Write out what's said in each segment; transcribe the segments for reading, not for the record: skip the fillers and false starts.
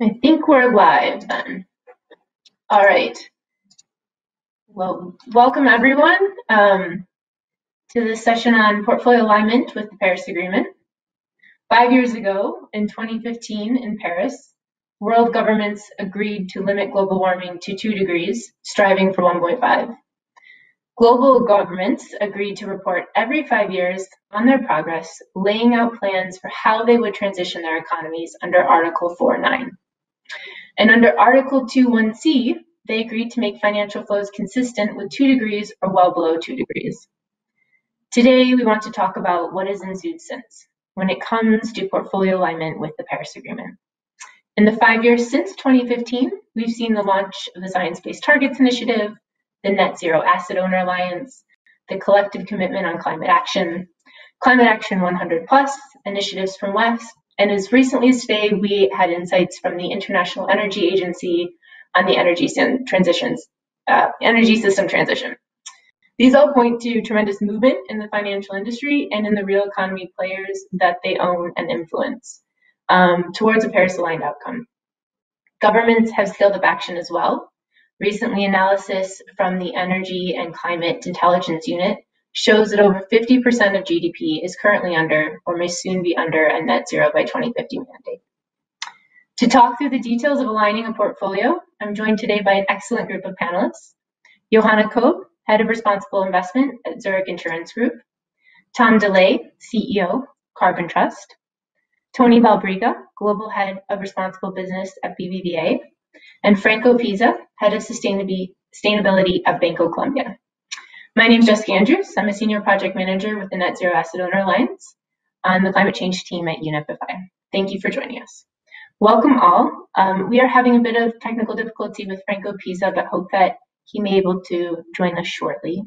I think we're live then. All right. Well, welcome everyone to this session on portfolio alignment with the Paris Agreement. 5 years ago, in 2015 in Paris, world governments agreed to limit global warming to 2 degrees, striving for 1.5. Global governments agreed to report every 5 years on their progress, laying out plans for how they would transition their economies under Article 4.9. And under Article 2.1c, they agreed to make financial flows consistent with 2 degrees or well below 2 degrees. Today, we want to talk about what has ensued since, when it comes to portfolio alignment with the Paris Agreement. In the 5 years since 2015, we've seen the launch of the Science-Based Targets Initiative, the Net Zero Asset Owner Alliance, the Collective Commitment on Climate Action 100+, initiatives from WEF, and as recently as today, we had insights from the International Energy Agency on the energy system transition. These all point to tremendous movement in the financial industry and in the real economy players that they own and influence towards a Paris-aligned outcome. Governments have scaled up action as well. Recently, analysis from the Energy and Climate Intelligence Unit shows that over 50% of GDP is currently under or may soon be under a net zero by 2050 mandate. To talk through the details of aligning a portfolio, I'm joined today by an excellent group of panelists. Johanna Koop, Head of Responsible Investment at Zurich Insurance Group. Tom DeLay, CEO, Carbon Trust. Tony Valbriga, Global Head of Responsible Business at BBVA. And Franco Pisa, Head of Sustainability at Banco Colombia. My name is Jessica Andrews. I'm a Senior Project Manager with the Net Zero Asset Owner Alliance on the Climate Change team at UNEP-FI. Thank you for joining us. Welcome all. We are having a bit of technical difficulty with Franco Pisa, but hope that he may be able to join us shortly.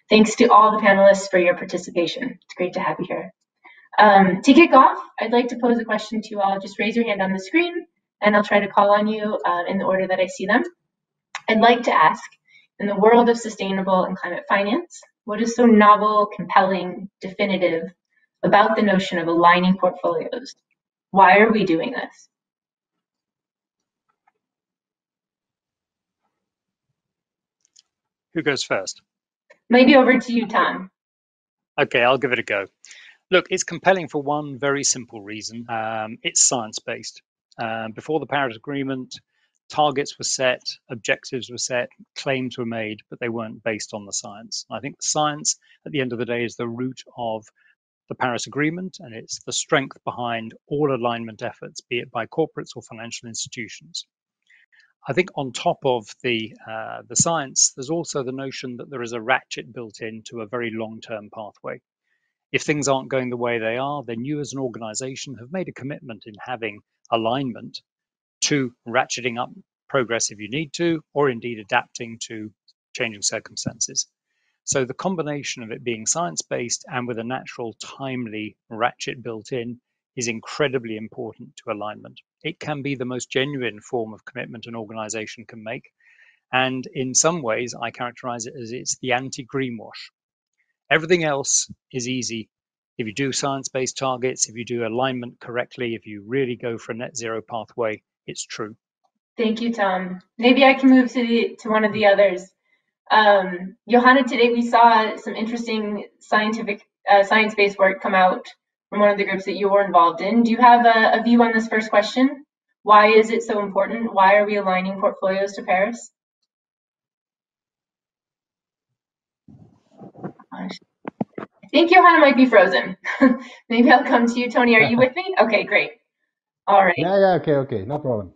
Thanks to all the panelists for your participation. It's great to have you here. To kick off, I'd like to pose a question to you all. Just raise your hand on the screen, and I'll try to call on you in the order that I see them. I'd like to ask, in the world of sustainable and climate finance, what is so novel, compelling, definitive about the notion of aligning portfolios? Why are we doing this? Who goes first? Maybe over to you, Tom. Okay, I'll give it a go. Look, it's compelling for one very simple reason. It's science-based. Before the Paris Agreement, targets were set, objectives were set, claims were made, but they weren't based on the science. I think the science, at the end of the day, is the root of the Paris Agreement, and it's the strength behind all alignment efforts, be it by corporates or financial institutions. I think on top of the science, there's also the notion that there is a ratchet built into a very long-term pathway. If things aren't going the way they are, then you as an organization have made a commitment in having alignment to ratcheting up progress if you need to, or indeed adapting to changing circumstances. So the combination of it being science-based and with a natural, timely ratchet built in is incredibly important to alignment. It can be the most genuine form of commitment an organization can make. And in some ways, I characterize it as it's the anti-greenwash. Everything else is easy. If you do science-based targets, if you do alignment correctly, if you really go for a net zero pathway, it's true. Thank you, Tom. Maybe I can move to one of the others. Johanna, today we saw some interesting science-based work come out from one of the groups that you were involved in. Do you have a view on this first question? Why is it so important? Why are we aligning portfolios to Paris? I think Johanna might be frozen. Maybe I'll come to you, Tony. Are you with me? Okay, great. All right. Yeah, okay, no problem.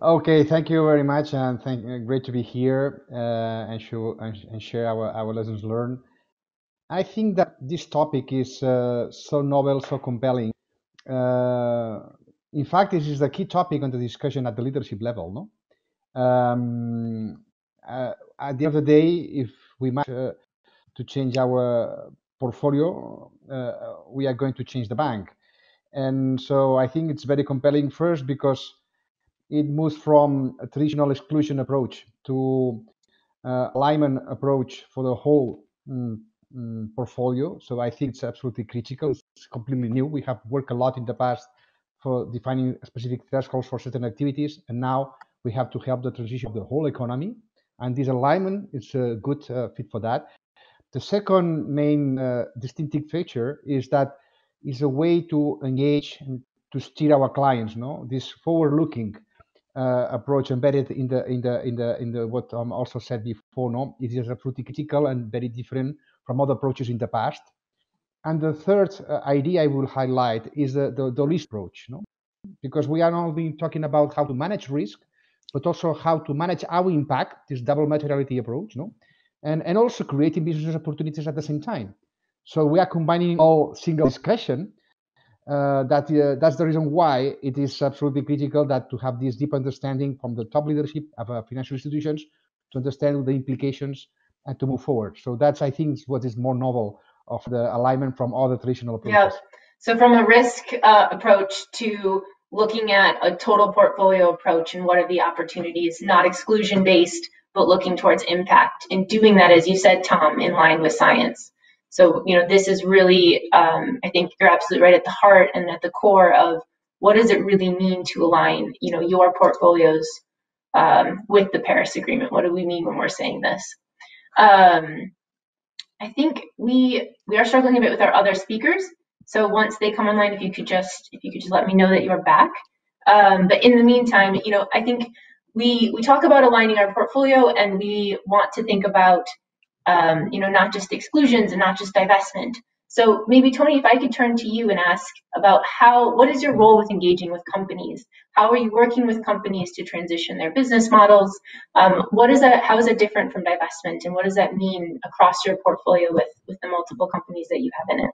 Okay, thank you very much, and great to be here and share our lessons learned. I think that this topic is so novel, so compelling. In fact, this is the key topic on the discussion at the leadership level. No, at the end of the day, if we manage to change our portfolio, we are going to change the bank. And so I think it's very compelling first because it moves from a traditional exclusion approach to alignment approach for the whole portfolio. So I think it's absolutely critical. It's completely new. We have worked a lot in the past for defining specific thresholds for certain activities, and now we have to help the transition of the whole economy. And this alignment is a good fit for that. The second main distinctive feature is that it's a way to engage and to steer our clients. No, this forward-looking approach embedded in the what Tom also said before. No, it is absolutely critical and very different from other approaches in the past. And the third idea I will highlight is the risk approach. No, because we are not only talking about how to manage risk, but also how to manage our impact. This double materiality approach. No, and also creating business opportunities at the same time. So we are combining all single discussion. That's the reason why it is absolutely critical that to have this deep understanding from the top leadership of financial institutions to understand the implications and to move forward. So that's, I think, what is more novel of the alignment from other traditional approaches. Yeah. So from a risk approach to looking at a total portfolio approach and what are the opportunities, not exclusion based, but looking towards impact, and doing that, as you said, Tom, in line with science. So, this is really, I think you're absolutely right at the heart and at the core of what does it really mean to align, your portfolios with the Paris Agreement. What do we mean when we're saying this? I think we are struggling a bit with our other speakers. So once they come online, if you could just let me know that you're back. But in the meantime, I think we talk about aligning our portfolio, and we want to think about not just exclusions and not just divestment. So maybe, Tony, if I could turn to you and ask about what is your role with engaging with companies? How are you working with companies to transition their business models? How is that different from divestment? And what does that mean across your portfolio with the multiple companies that you have in it?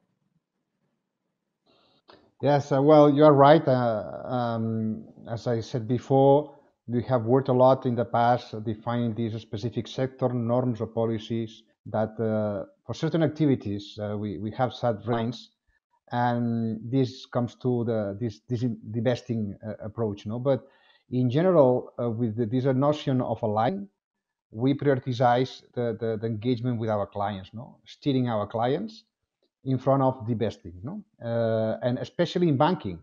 Yes, well, you are right. As I said before, we have worked a lot in the past defining these specific sector norms or policies that for certain activities we have set lines, and this comes to this divesting approach. No, but in general, with this notion of align, we prioritize the engagement with our clients. No, steering our clients in front of divesting. No, and especially in banking,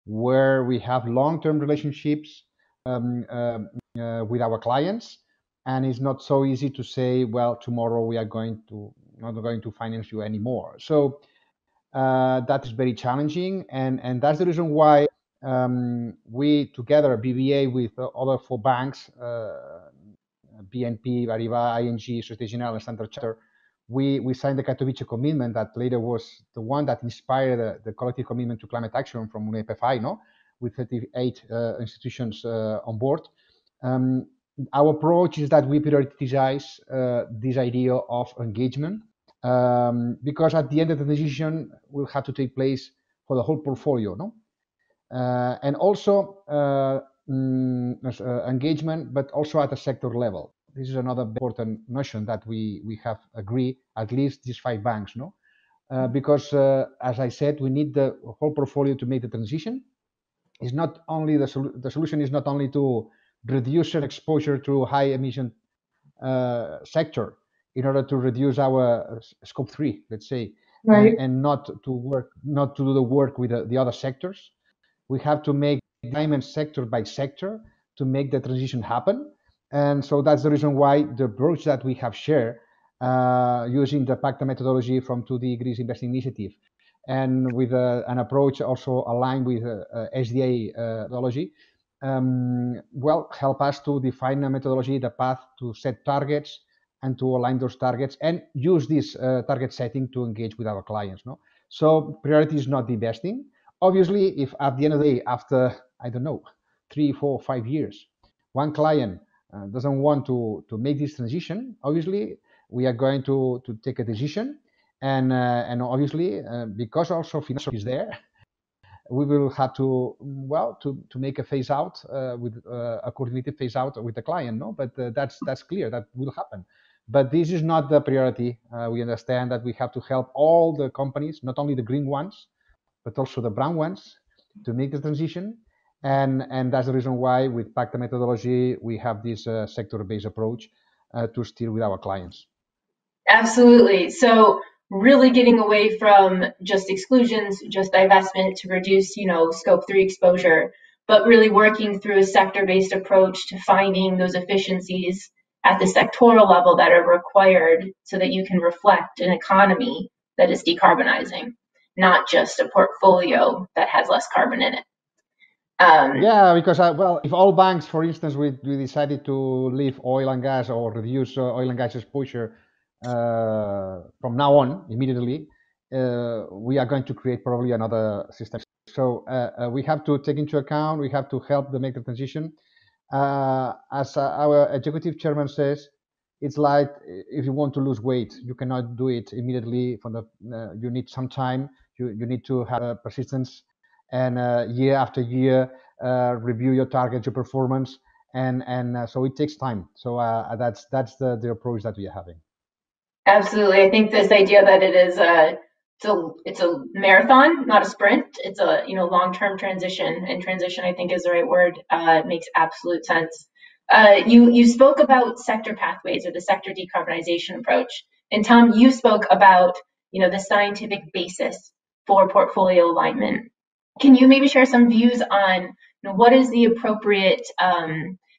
where we have long-term relationships with our clients, and it's not so easy to say, well, tomorrow we are not going to finance you anymore. So that is very challenging, and that's the reason why we together, BBA with other four banks, BNP, Paribas, ING, Société Générale, and Standard Chartered, we signed the Katowice commitment that later was the one that inspired the collective commitment to climate action from UNEP-FI, no, with 38 institutions on board. Our approach is that we prioritize this idea of engagement, because at the end of the decision will have to take place for the whole portfolio, no, and also engagement, but also at a sector level. This is another important notion that we have agreed, at least these five banks, no, because as I said, we need the whole portfolio to make the transition. It's not only the solution is not only to reduce our exposure to high emission sector in order to reduce our scope 3, let's say, right, and not to do the work with the other sectors. We have to make diamond sector by sector to make the transition happen. And so that's the reason why the approach that we have shared using the PACTA methodology from 2D Greece Investing Initiative, and with an approach also aligned with SDA methodology, help us to define a methodology, the path to set targets and to align those targets, and use this target setting to engage with our clients. No, so priority is not divesting. Obviously, if at the end of the day, after, I don't know, 3, 4, 5 years, one client doesn't want to make this transition, obviously we are going to take a decision, and obviously because also financial is there, we will have to make a phase out with a coordinated phase out with the client. No, but that's clear that will happen. But this is not the priority. We understand that we have to help all the companies, not only the green ones, but also the brown ones, to make the transition. And that's the reason why with PACTA methodology, we have this sector-based approach to steer with our clients. Absolutely. So really getting away from just exclusions, just divestment to reduce, scope 3 exposure, but really working through a sector-based approach to finding those efficiencies at the sectoral level that are required so that you can reflect an economy that is decarbonizing, not just a portfolio that has less carbon in it. Yeah, because if all banks, for instance, we decided to leave oil and gas or reduce oil and gas exposure from now on immediately, we are going to create probably another system. So we have to take into account, we have to help them make the transition. As our executive chairman says, it's like if you want to lose weight, you cannot do it immediately. You need some time. You need to have persistence, and year after year review your targets, your performance, and so it takes time. So that's the approach that we are having. Absolutely. I think this idea that it's a marathon, not a sprint. It's a long-term transition, and transition I think is the right word. It makes absolute sense. You spoke about sector pathways or the sector decarbonization approach, and Tom, you spoke about the scientific basis for portfolio alignment. Can you maybe share some views on what is the appropriate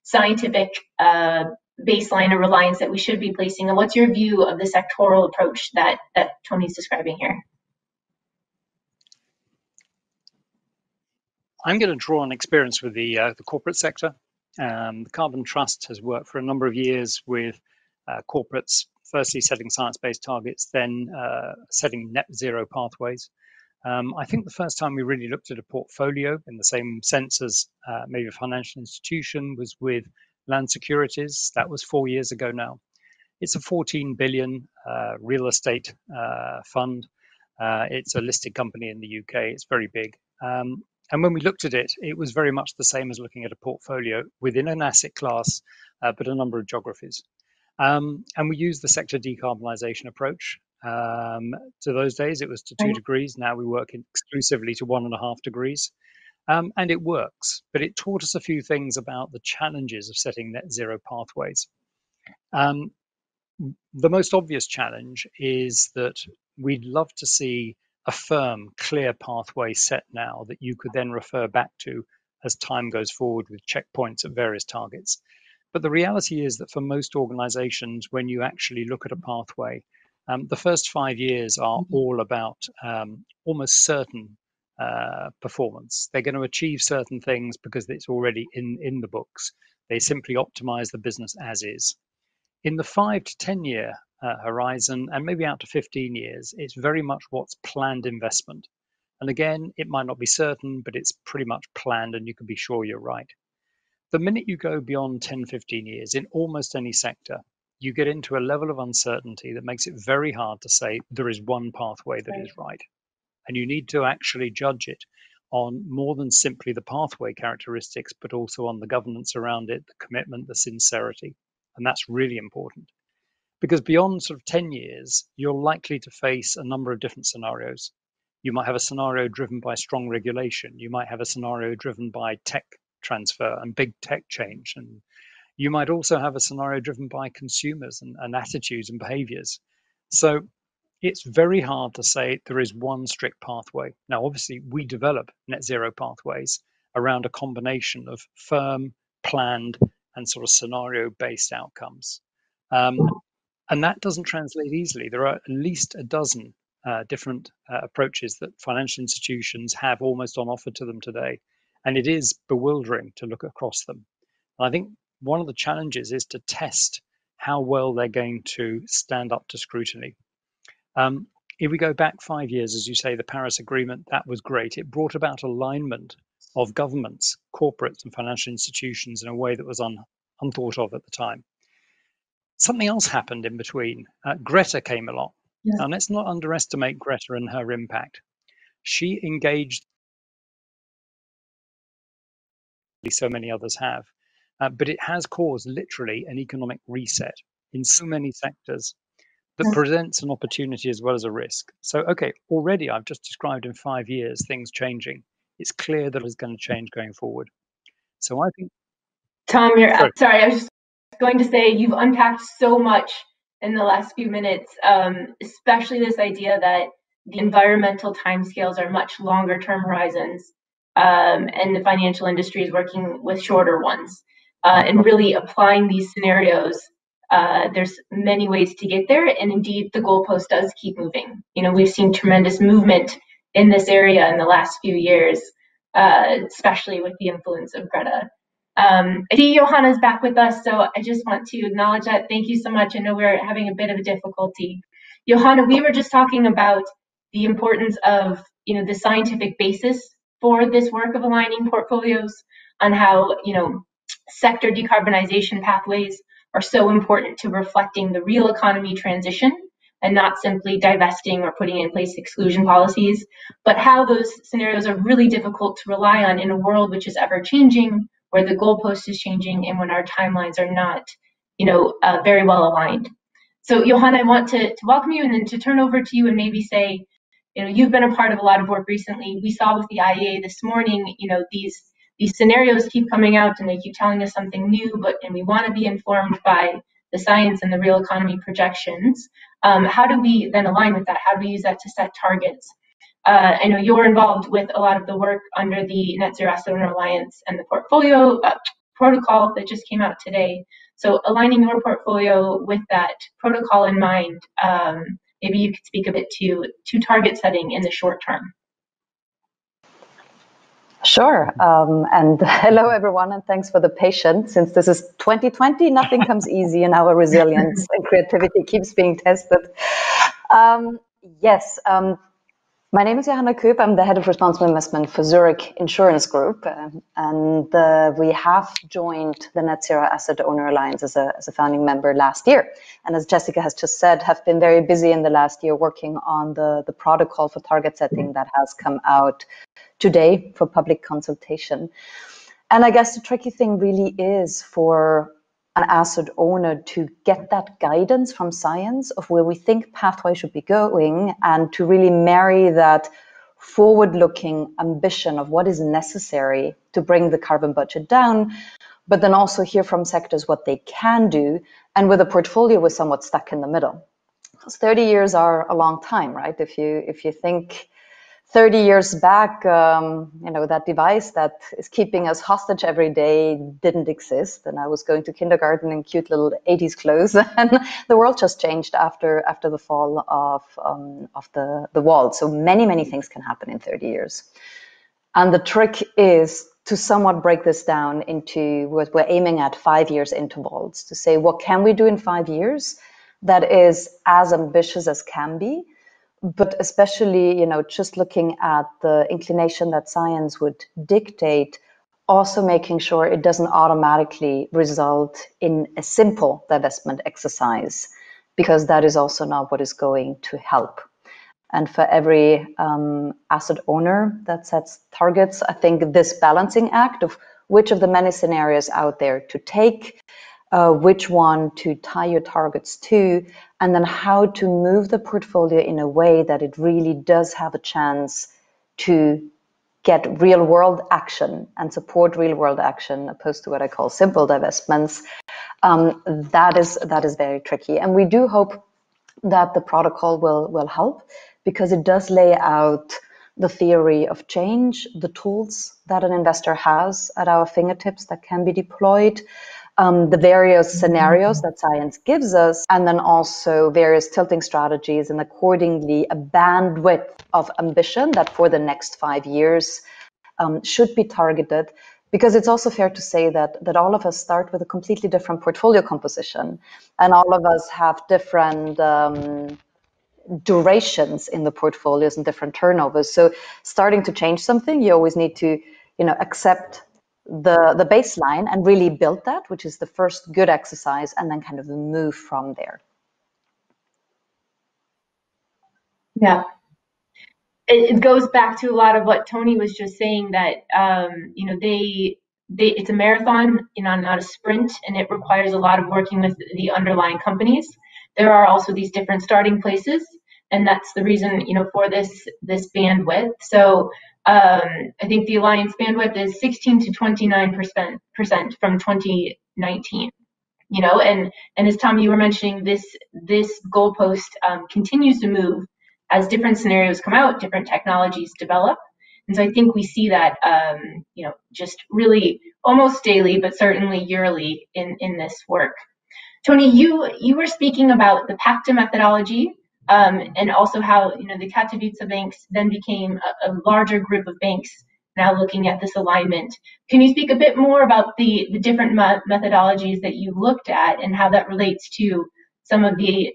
scientific baseline of reliance that we should be placing, and what's your view of the sectoral approach that Tony's describing here? I'm going to draw on experience with the corporate sector. The Carbon Trust has worked for a number of years with corporates, firstly setting science-based targets, then setting net zero pathways. I think the first time we really looked at a portfolio in the same sense as maybe a financial institution was with Land Securities. That was 4 years ago now. It's a 14 billion real estate fund. It's a listed company in the UK. It's very big. And when we looked at it, it was very much the same as looking at a portfolio within an asset class, but a number of geographies. And we used the sector decarbonisation approach. To those days, it was to 2 degrees. Now we work exclusively to 1.5 degrees. And it works, but it taught us a few things about the challenges of setting net zero pathways. The most obvious challenge is that we'd love to see a firm, clear pathway set now that you could then refer back to as time goes forward with checkpoints at various targets. But the reality is that for most organizations, when you actually look at a pathway, the first 5 years are all about almost certain performance. They're going to achieve certain things because it's already in the books. They simply optimize the business as is. In the 5 to 10 year horizon, and maybe out to 15 years, it's very much what's planned investment. And again, it might not be certain, but it's pretty much planned and you can be sure you're right. The minute you go beyond 10, 15 years in almost any sector, you get into a level of uncertainty that makes it very hard to say there is one pathway that is right. And you need to actually judge it on more than simply the pathway characteristics, but also on the governance around it, the commitment, the sincerity. And that's really important. Because beyond sort of 10 years, you're likely to face a number of different scenarios. You might have a scenario driven by strong regulation. You might have a scenario driven by tech transfer and big tech change. And you might also have a scenario driven by consumers and attitudes and behaviors. So it's very hard to say there is one strict pathway. Now, obviously, we develop net zero pathways around a combination of firm, planned, and sort of scenario-based outcomes. And that doesn't translate easily. There are at least a dozen different approaches that financial institutions have almost on offer to them today. And it is bewildering to look across them. And I think one of the challenges is to test how well they're going to stand up to scrutiny. If we go back 5 years, as you say, the Paris Agreement, that was great. It brought about alignment of governments, corporates, and financial institutions in a way that was unthought of at the time. Something else happened in between. Greta came along. Yeah. Now, let's not underestimate Greta and her impact. She engaged, so many others have, but it has caused literally an economic reset in so many sectors that presents an opportunity as well as a risk. So, okay, already I've just described in 5 years things changing. It's clear that it's going to change going forward. So I think... Tom, sorry, I was just going to say you've unpacked so much in the last few minutes, especially this idea that the environmental timescales are much longer term horizons, and the financial industry is working with shorter ones. And really applying these scenarios, there's many ways to get there, and indeed the goalpost does keep moving. We've seen tremendous movement in this area in the last few years, especially with the influence of Greta. I see Johanna's back with us, so I just want to acknowledge that. Thank you so much. I know we're having a bit of a difficulty. Johanna, we were just talking about the importance of the scientific basis for this work of aligning portfolios, on how sector decarbonization pathways are so important to reflecting the real economy transition and not simply divesting or putting in place exclusion policies, but how those scenarios are really difficult to rely on in a world which is ever changing, where the goalpost is changing, and when our timelines are not very well aligned. So Johanna, I want to welcome you and then to turn over to you and maybe say, you've been a part of a lot of work recently. We saw with the IEA this morning, these scenarios keep coming out and they keep telling us something new, and we want to be informed by the science and the real economy projections. How do we then align with that? How do we use that to set targets? I know you're involved with a lot of the work under the Net Zero Asset Owner Alliance and the portfolio protocol that just came out today. So aligning your portfolio with that protocol in mind, maybe you could speak a bit to target setting in the short term. Sure. And hello, everyone, and thanks for the patience. Since this is 2020, nothing comes easy, and our resilience and creativity keeps being tested. Yes. My name is Johanna Köp. I'm the head of responsible investment for Zurich Insurance Group, and we have joined the Net Zero Asset Owner Alliance as a founding member last year. And as Jessica has just said, have been very busy in the last year working on the protocol for target setting that has come out today for public consultation. And I guess the tricky thing really is for an asset owner to get that guidance from science of where we think pathway should be going, and to really marry that forward-looking ambition of what is necessary to bring the carbon budget down, but then also hear from sectors what they can do, and with a portfolio we're somewhat stuck in the middle. Because 30 years are a long time, right? If you think 30 years back, that device that is keeping us hostage every day didn't exist. And I was going to kindergarten in cute little 80s clothes. And the world just changed after the fall of the wall. So many things can happen in 30 years. And the trick is to somewhat break this down into what we're aiming at 5 years intervals, to say, what can we do in 5 years that is as ambitious as can be, but especially, just looking at the inclination that science would dictate, also making sure it doesn't automatically result in a simple divestment exercise, because that is also not what is going to help. And for every asset owner that sets targets, I think this balancing act of which of the many scenarios out there to take, which one to tie your targets to, and then how to move the portfolio in a way that it really does have a chance to get real world action and support real world action, opposed to what I call simple divestments. That is very tricky. And we do hope that the protocol will help, because it does lay out the theory of change, the tools that an investor has at our fingertips that can be deployed, the various scenarios that science gives us, and then also various tilting strategies, and accordingly a bandwidth of ambition that for the next 5 years should be targeted. Because it's also fair to say that all of us start with a completely different portfolio composition, and all of us have different durations in the portfolios and different turnovers. So starting to change something, you always need to accept the baseline and really build that, which is the first good exercise, and then kind of move from there. Yeah, it goes back to a lot of what Tony was just saying, that it's a marathon, not a sprint, and it requires a lot of working with the underlying companies. There are also these different starting places, and that's the reason for this bandwidth. So I think the alliance bandwidth is 16 to 29% from 2019. And as Tom, you were mentioning, this goalpost continues to move as different scenarios come out, different technologies develop. And so I think we see that, just really almost daily, but certainly yearly in this work. Tony, you were speaking about the PACTA methodology, and also how the Katowice banks then became a larger group of banks now looking at this alignment. Can you speak a bit more about the different methodologies that you looked at and how that relates to some of the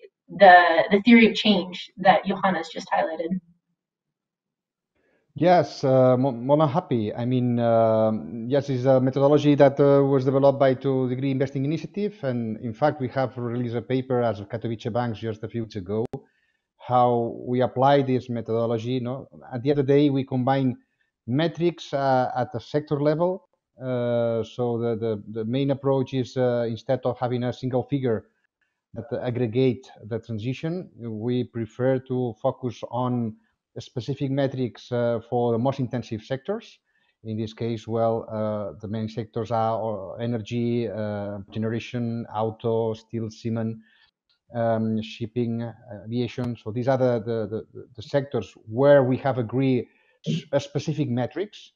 theory of change that Johannes just highlighted? Yes, more than happy. I mean, yes, it's a methodology that was developed by 2° Investing Initiative, and in fact, we have released a paper as Katowice Banks just a few weeks ago, how we apply this methodology. At the end of the day, we combine metrics at the sector level. So the main approach is instead of having a single figure that aggregate the transition, we prefer to focus on specific metrics for the most intensive sectors. In this case, the main sectors are energy, generation, auto, steel, cement, shipping, aviation. So these are the sectors where we have agreed specific metrics.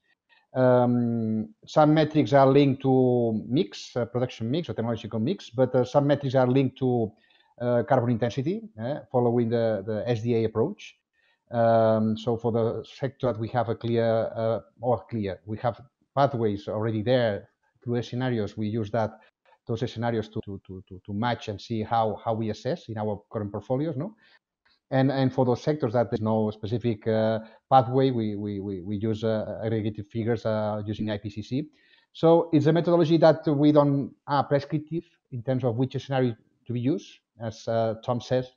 Some metrics are linked to mix, production mix or technological mix, but some metrics are linked to carbon intensity, following the SDA approach. So for the sector that we have we have pathways already there through the scenarios. We use those scenarios to match and see how we assess in our current portfolios, And for those sectors that there's no specific pathway, we use aggregated figures using IPCC. So it's a methodology that we don't are prescriptive in terms of which scenario to be used. As Tom says,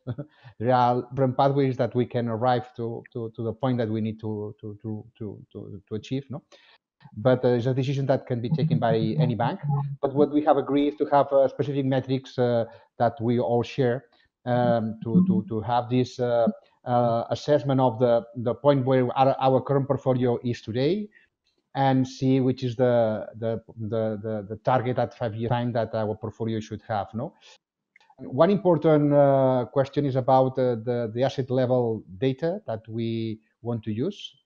there are different pathways that we can arrive to the point that we need to achieve, But it's a decision that can be taken by any bank. But what we have agreed is to have specific metrics that we all share, to have this assessment of the point where our current portfolio is today, and see which is the target at 5 year time that our portfolio should have. One important question is about the asset level data that we want to use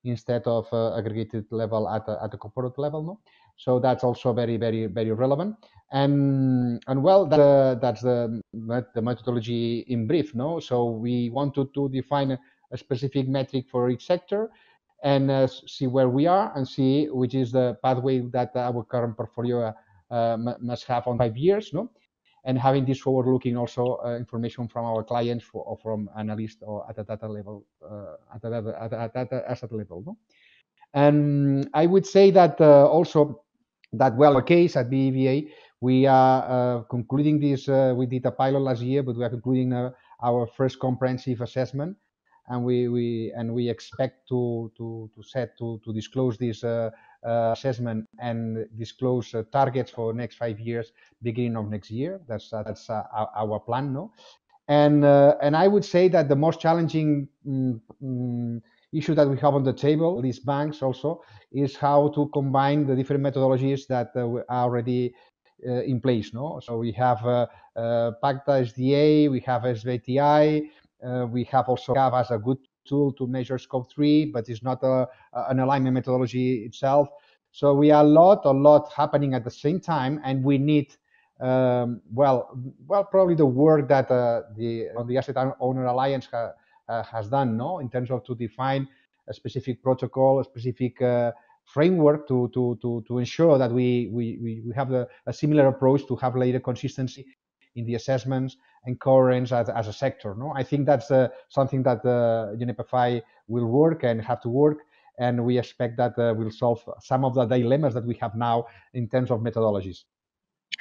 instead of aggregated level at the corporate level. So that's also very, very, very relevant. And that's the methodology in brief. So we wanted to define a specific metric for each sector and see where we are and see which is the pathway that our current portfolio must have on 5 years. And having this forward-looking also information from our clients or from analysts or at a data level, at the asset level. And I would say that also that our case at BBVA, we are concluding this. We did a pilot last year, but we are concluding our first comprehensive assessment, and we expect to disclose this assessment and disclose targets for next 5 years, beginning of next year. That's our plan, And I would say that the most challenging issue that we have on the table, these banks also, is how to combine the different methodologies that are already in place. So we have PACTA SDA, we have SBTI, we have also GAV as a good tool to measure scope 3, but it's not an alignment methodology itself. So we are a lot happening at the same time, and we need probably the work that the Asset Owner Alliance has done, in terms of to define a specific protocol, a specific framework to ensure that we have a similar approach to have later consistency in the assessments and coherence as a sector. I think that's something that UNEP-FI will work and have to work, and we expect that will solve some of the dilemmas that we have now in terms of methodologies.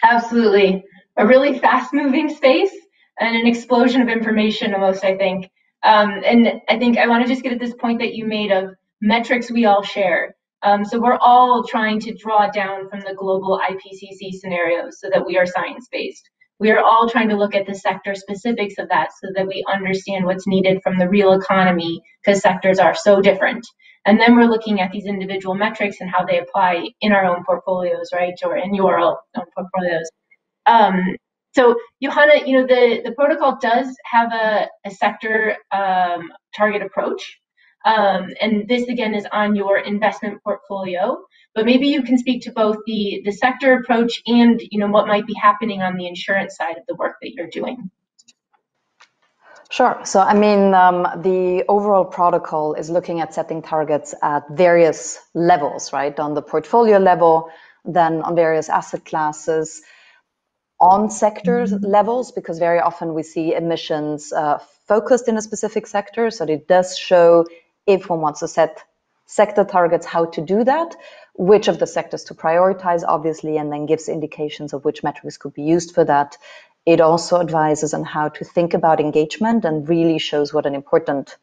Absolutely. A really fast-moving space and an explosion of information almost, I think. And I think I want to just get at this point that you made of metrics we all share. So we're all trying to draw down from the global IPCC scenarios so that we are science-based. We are all trying to look at the sector specifics of that so that we understand what's needed from the real economy, because sectors are so different. And then we're looking at these individual metrics and how they apply in our own portfolios, right? Or in your own portfolios. So Johanna, the protocol does have a sector target approach. And this again is on your investment portfolio, but maybe you can speak to both the sector approach and what might be happening on the insurance side of the work that you're doing. Sure. So, I mean, the overall protocol is looking at setting targets at various levels, right? On the portfolio level, then on various asset classes, on sectors levels, because very often we see emissions focused in a specific sector. So it does show, if one wants to set sector targets, how to do that, which of the sectors to prioritize, obviously, and then gives indications of which metrics could be used for that. It also advises on how to think about engagement and really shows what an important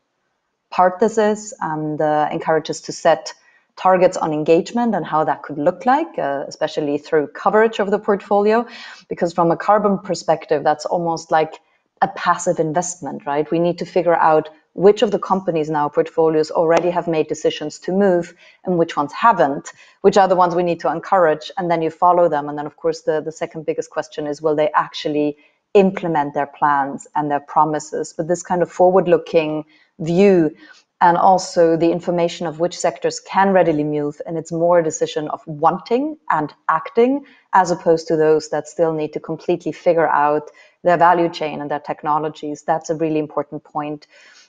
part this is, and encourages to set targets on engagement and how that could look like, especially through coverage of the portfolio, because from a carbon perspective, that's almost like a passive investment, right? We need to figure out which of the companies in our portfolios already have made decisions to move and which ones haven't, which are the ones we need to encourage, and then you follow them. And then, of course, the second biggest question is, will they actually implement their plans and their promises? But this kind of forward-looking view, and also the information of which sectors can readily move, and it's more a decision of wanting and acting, as opposed to those that still need to completely figure out their value chain and their technologies. That's a really important point.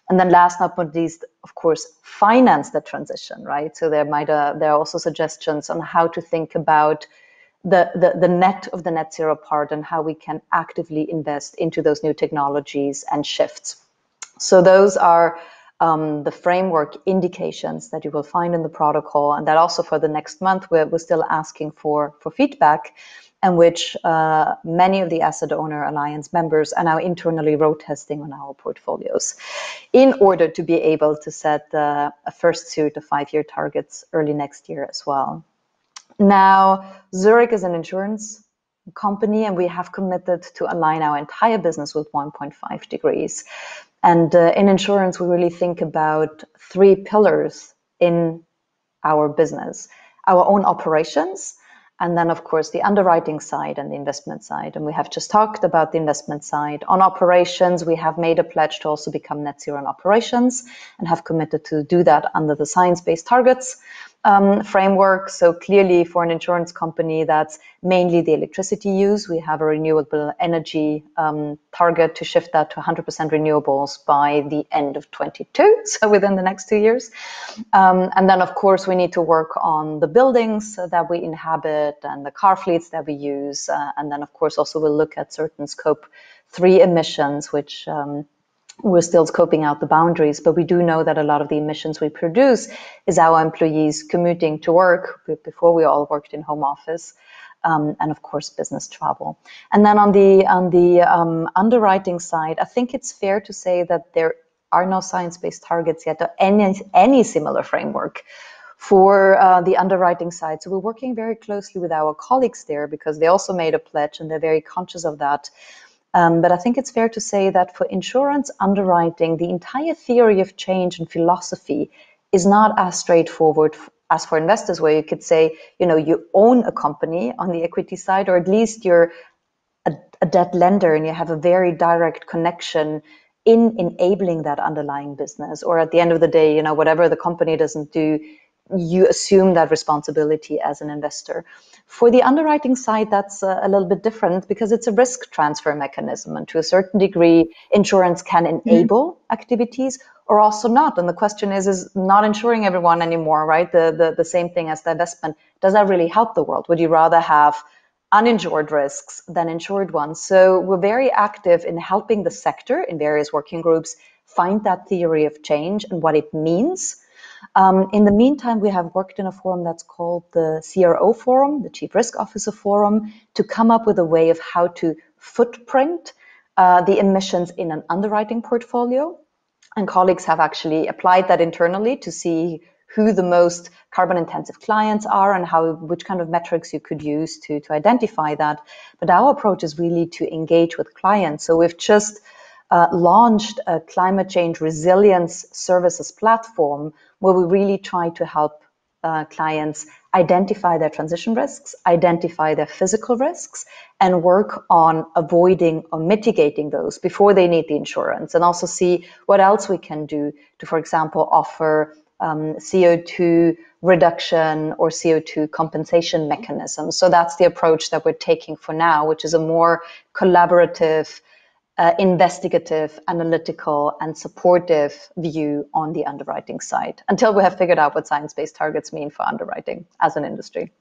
And then last but not least, of course, finance the transition, right? So there are also suggestions on how to think about the net of the net zero part and how we can actively invest into those new technologies and shifts. So those are the framework indications that you will find in the protocol, and that also for the next month we're still asking for feedback, and which many of the Asset Owner Alliance members are now internally road testing on our portfolios in order to be able to set a first suite of 5-year targets early next year as well. Now, Zurich is an insurance company, and we have committed to align our entire business with 1.5 degrees. And in insurance, we really think about 3 pillars in our business: our own operations, and then, of course, the underwriting side and the investment side. And we have just talked about the investment side. On operations, we have made a pledge to also become net zero in operations and have committed to do that under the science-based targets framework. So clearly for an insurance company, that's mainly the electricity use. We have a renewable energy target to shift that to 100% renewables by the end of 22, so within the next 2 years. And then, of course, we need to work on the buildings that we inhabit and the car fleets that we use. And then, of course, also we'll look at certain Scope 3 emissions, which we're still scoping out the boundaries, but we do know that a lot of the emissions we produce is our employees commuting to work. Before, we all worked in home office, and of course business travel. And then on the underwriting side, I think it's fair to say that there are no science-based targets yet, or any similar framework for the underwriting side. So we're working very closely with our colleagues there, because they also made a pledge and they're very conscious of that. But I think it's fair to say that for insurance underwriting, the entire theory of change and philosophy is not as straightforward as for investors, where you could say, you own a company on the equity side, or at least you're a debt lender and you have a very direct connection in enabling that underlying business. Or at the end of the day, whatever the company doesn't do, you assume that responsibility as an investor. For the underwriting side, that's a little bit different, because it's a risk transfer mechanism. And to a certain degree, insurance can enable activities or also not. And the question is not insuring everyone anymore, right? The same thing as divestment. Does that really help the world? Would you rather have uninsured risks than insured ones? So we're very active in helping the sector in various working groups find that theory of change and what it means. In the meantime, we have worked in a forum that's called the CRO Forum, the Chief Risk Officer Forum, to come up with a way of how to footprint the emissions in an underwriting portfolio. And colleagues have actually applied that internally to see who the most carbon intensive clients are and which kind of metrics you could use to identify that. But our approach is really to engage with clients. So we've just launched a climate change resilience services platform, where we really try to help clients identify their transition risks, identify their physical risks, and work on avoiding or mitigating those before they need the insurance, and also see what else we can do to, for example, offer CO2 reduction or CO2 compensation mechanisms. So that's the approach that we're taking for now, which is a more collaborative, investigative, analytical, and supportive view on the underwriting side, until we have figured out what science-based targets mean for underwriting as an industry.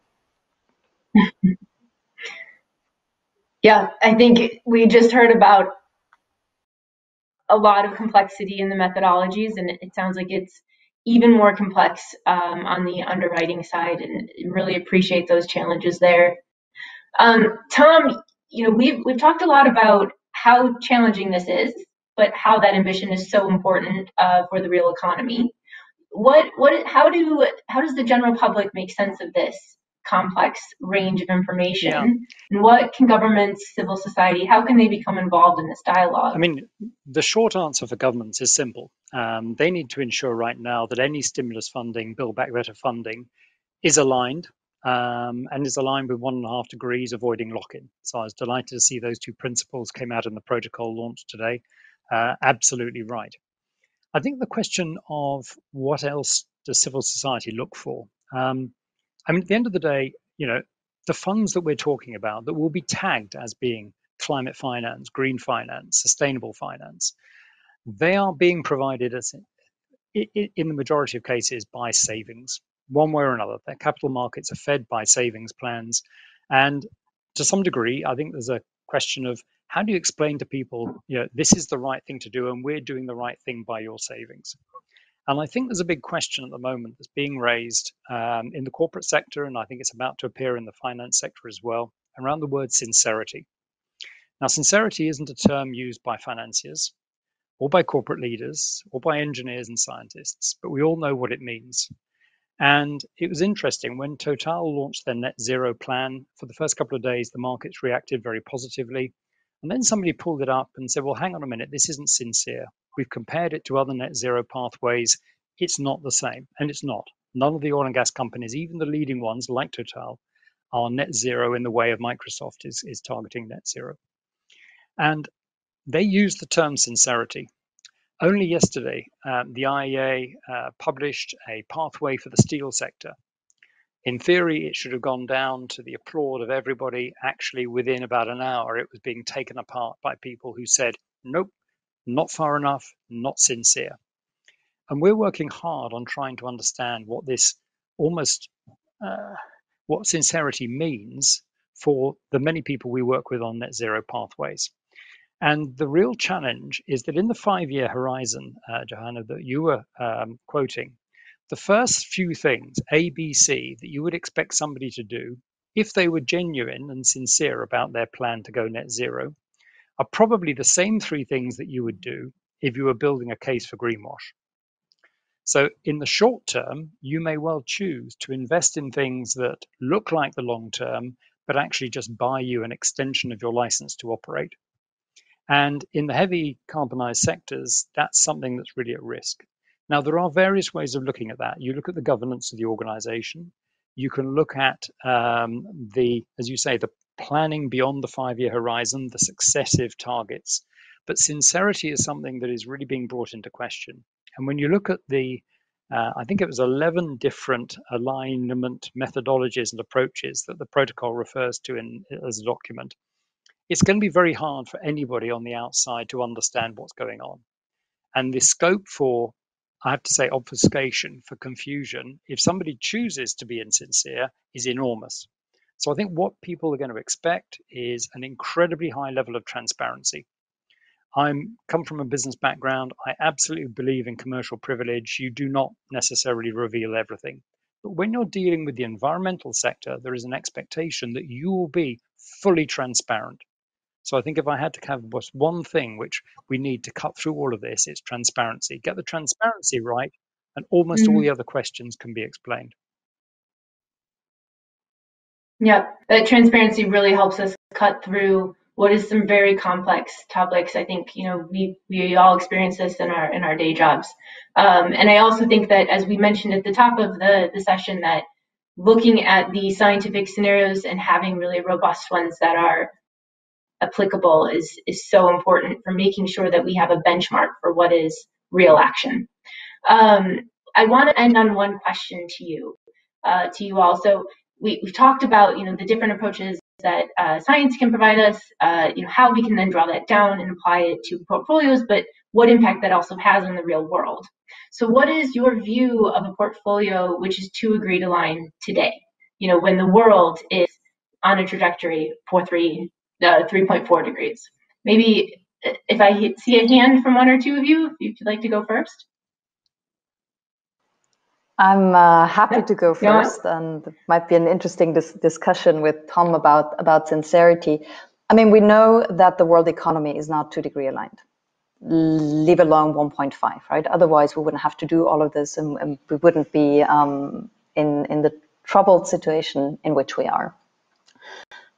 Yeah, I think we just heard about a lot of complexity in the methodologies, and it sounds like it's even more complex on the underwriting side, and really appreciate those challenges there. Tom, we've talked a lot about how challenging this is, but how that ambition is so important for the real economy. How does the general public make sense of this complex range of information? Yeah. And what can governments, civil society, how can they become involved in this dialogue? I mean, the short answer for governments is simple. They need to ensure right now that any stimulus funding, Build Back Better funding, is aligned and is aligned with 1.5 degrees, avoiding lock-in. So I was delighted to see those two principles came out in the protocol launched today. Absolutely right. I think the question of what else does civil society look for? I mean, at the end of the day, the funds that we're talking about that will be tagged as being climate finance, green finance, sustainable finance, they are being provided as in the majority of cases by savings, one way or another. Their capital markets are fed by savings plans. And to some degree, I think there's a question of how do you explain to people, this is the right thing to do and we're doing the right thing by your savings. And I think there's a big question at the moment that's being raised in the corporate sector, and I think it's about to appear in the finance sector as well, around the word sincerity. Now, sincerity isn't a term used by financiers or by corporate leaders or by engineers and scientists, but we all know what it means. And it was interesting when Total launched their net zero plan. For the first couple of days, the markets reacted very positively. And then somebody pulled it up and said, well, hang on a minute, this isn't sincere. We've compared it to other net zero pathways. It's not the same. And it's not. None of the oil and gas companies, even the leading ones like Total, are net zero in the way of Microsoft is targeting net zero. And they use the term sincerity. Only yesterday, the IEA published a pathway for the steel sector. In theory, it should have gone down to the applaud of everybody. Actually, within about an hour, it was being taken apart by people who said, nope, not far enough, not sincere. And we're working hard on trying to understand what this what sincerity means for the many people we work with on net zero pathways. And the real challenge is that in the 5-year horizon, Johanna, that you were quoting, the first few things, A, B, C, that you would expect somebody to do, if they were genuine and sincere about their plan to go net zero, are probably the same 3 things that you would do if you were building a case for greenwash. So in the short term, you may well choose to invest in things that look like the long term, but actually just buy you an extension of your license to operate. And in the heavy carbonized sectors, that's something that's really at risk. Now, there are various ways of looking at that. You look at the governance of the organization. You can look at as you say, the planning beyond the 5-year horizon, the successive targets. But sincerity is something that is really being brought into question. And when you look at I think it was 11 different alignment methodologies and approaches that the protocol refers to as a document, it's going to be very hard for anybody on the outside to understand what's going on. And the scope for, I have to say, obfuscation, for confusion, if somebody chooses to be insincere, is enormous. So I think what people are going to expect is an incredibly high level of transparency. I come from a business background. I absolutely believe in commercial privilege. You do not necessarily reveal everything. But when you're dealing with the environmental sector, there is an expectation that you will be fully transparent. So I think if I had to have one thing which we need to cut through all of this, it's transparency. Get the transparency right, and almost all the other questions can be explained. Yeah, that transparency really helps us cut through what is some very complex topics. I think we all experience this in our day jobs, and I also think that, as we mentioned at the top of the session, that looking at the scientific scenarios and having really robust ones that are applicable is so important for making sure that we have a benchmark for what is real action. I want to end on one question to you all. So we've talked about the different approaches that science can provide us, how we can then draw that down and apply it to portfolios, but what impact that also has on the real world. So what is your view of a portfolio which is 2 agreed aligned today? When the world is on a trajectory for 3.4 degrees. Maybe if I see a hand from one or two of you, if you'd like to go first. I'm happy to go first, and it might be an interesting discussion with Tom about sincerity. I mean, we know that the world economy is not 2 degree aligned, leave alone 1.5, right? Otherwise, we wouldn't have to do all of this, and we wouldn't be in the troubled situation in which we are.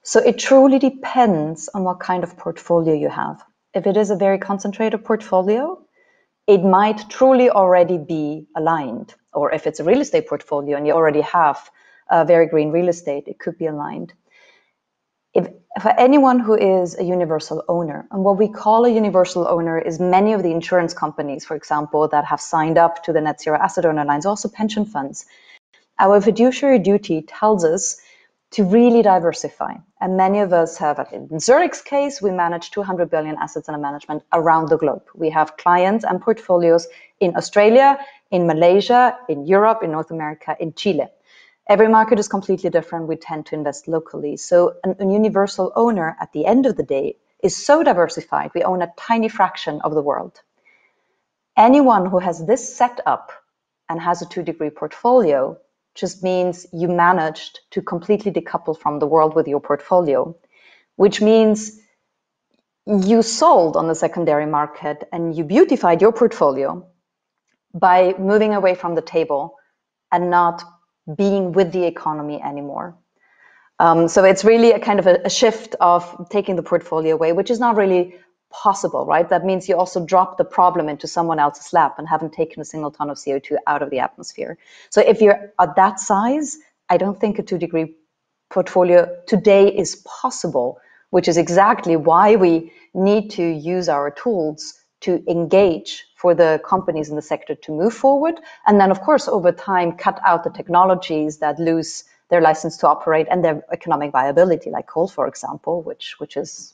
So it truly depends on what kind of portfolio you have. If it is a very concentrated portfolio, it might truly already be aligned. Or if it's a real estate portfolio and you already have very green real estate, it could be aligned. For anyone who is a universal owner, and what we call a universal owner is many of the insurance companies, for example, that have signed up to the Net Zero Asset Owner Alliance, also pension funds. Our fiduciary duty tells us to really diversify. And many of us have, in Zurich's case, we manage 200 billion assets under management around the globe. We have clients and portfolios in Australia, in Malaysia, in Europe, in North America, in Chile. Every market is completely different. We tend to invest locally. So a universal owner at the end of the day is so diversified. We own a tiny fraction of the world. Anyone who has this set up and has a 2 degree portfolio just means you managed to completely decouple from the world with your portfolio, which means you sold on the secondary market and you beautified your portfolio by moving away from the table and not being with the economy anymore. So it's really a kind of a shift of taking the portfolio away, which is not really possible, right? That means you also drop the problem into someone else's lap and haven't taken a single ton of CO2 out of the atmosphere. So if you're at that size, I don't think a 2 degree portfolio today is possible, which is exactly why we need to use our tools to engage for the companies in the sector to move forward. And then, of course, over time, cut out the technologies that lose their license to operate and their economic viability, like coal, for example, which is,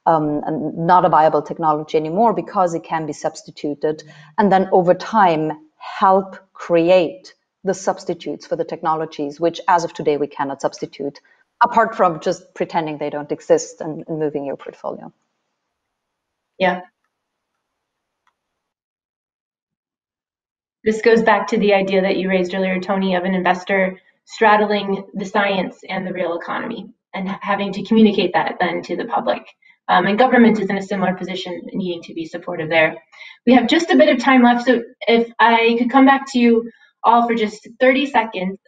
not a viable technology anymore because it can be substituted, and then over time help create the substitutes for the technologies which as of today we cannot substitute, apart from just pretending they don't exist and moving your portfolio. Yeah. This goes back to the idea that you raised earlier, Tony, of an investor straddling the science and the real economy and having to communicate that then to the public. And government is in a similar position, needing to be supportive there. We have just a bit of time left, so if I could come back to you all for just 30 seconds,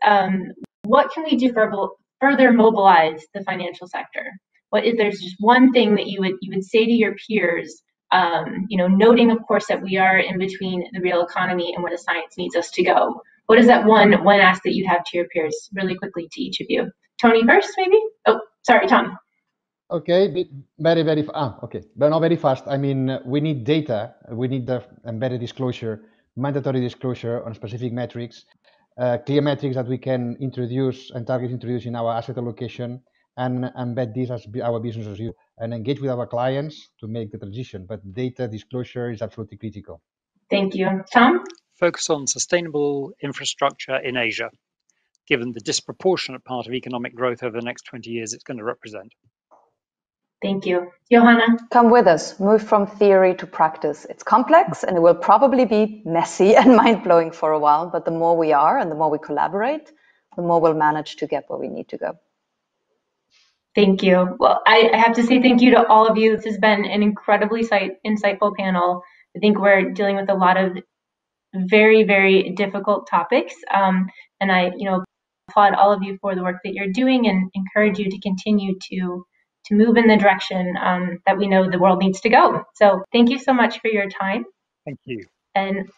what can we do for further mobilize the financial sector? What if there's just one thing that you would say to your peers, noting, of course, that we are in between the real economy and where the science needs us to go? What is that one ask that you have to your peers, really quickly to each of you? Tony first, maybe? Oh, sorry, Tom. Okay, but not very fast. I mean, we need data. We need the embedded disclosure, mandatory disclosure on specific metrics, clear metrics that we can introduce and target introduce in our asset allocation, and embed this as our business as usual, and engage with our clients to make the transition. But data disclosure is absolutely critical. Thank you. Tom? Focus on sustainable infrastructure in Asia, given the disproportionate part of economic growth over the next 20 years it's going to represent. Thank you. Johanna? Come with us. Move from theory to practice. It's complex and it will probably be messy and mind-blowing for a while, but the more we are and the more we collaborate, the more we'll manage to get where we need to go. Thank you. Well, I have to say thank you to all of you. This has been an incredibly insightful panel. I think we're dealing with a lot of very, very difficult topics. And I, applaud all of you for the work that you're doing and encourage you to continue to move in the direction that we know the world needs to go. So thank you so much for your time. Thank you. And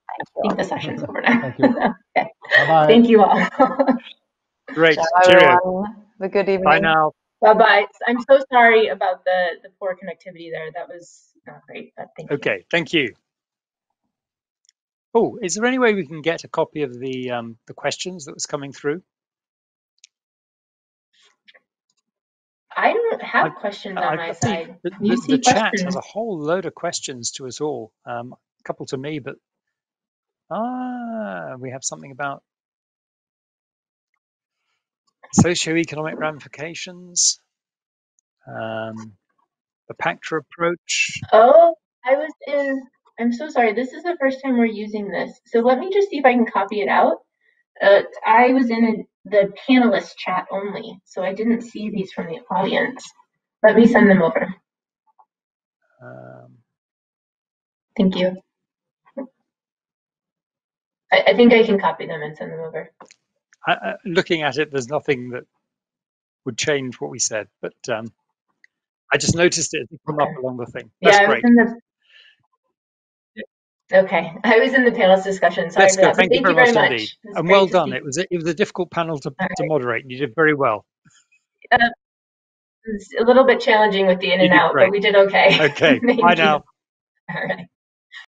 I think the session's over now. Thank you. Okay. Bye-bye. Thank you all. Great. Ciao, Cheerio. everyone. Have a good evening. Bye now. Bye-bye. I'm so sorry about the poor connectivity there. That was not great, but thank you. Okay, thank you. Oh, is there any way we can get a copy of the questions that was coming through? I don't have questions on my side. Can you see the chat questions? has a whole load of questions to us all. A couple to me, but we have something about socioeconomic ramifications, the PACTA approach. Oh, I'm so sorry. This is the first time we're using this. So let me just see if I can copy it out. I was in the panelist chat only, so I didn't see these from the audience. Let me send them over. Thank you. I think I can copy them and send them over. Looking at it, there's nothing that would change what we said, but I just noticed it come up along the thing. That's great. Okay, I was in the panelist discussion. Sorry for that. Thank you very much indeed. And well done. It was a difficult panel to moderate. You did very well. It's a little bit challenging with the in and out, but we did okay. Okay, bye now. All right.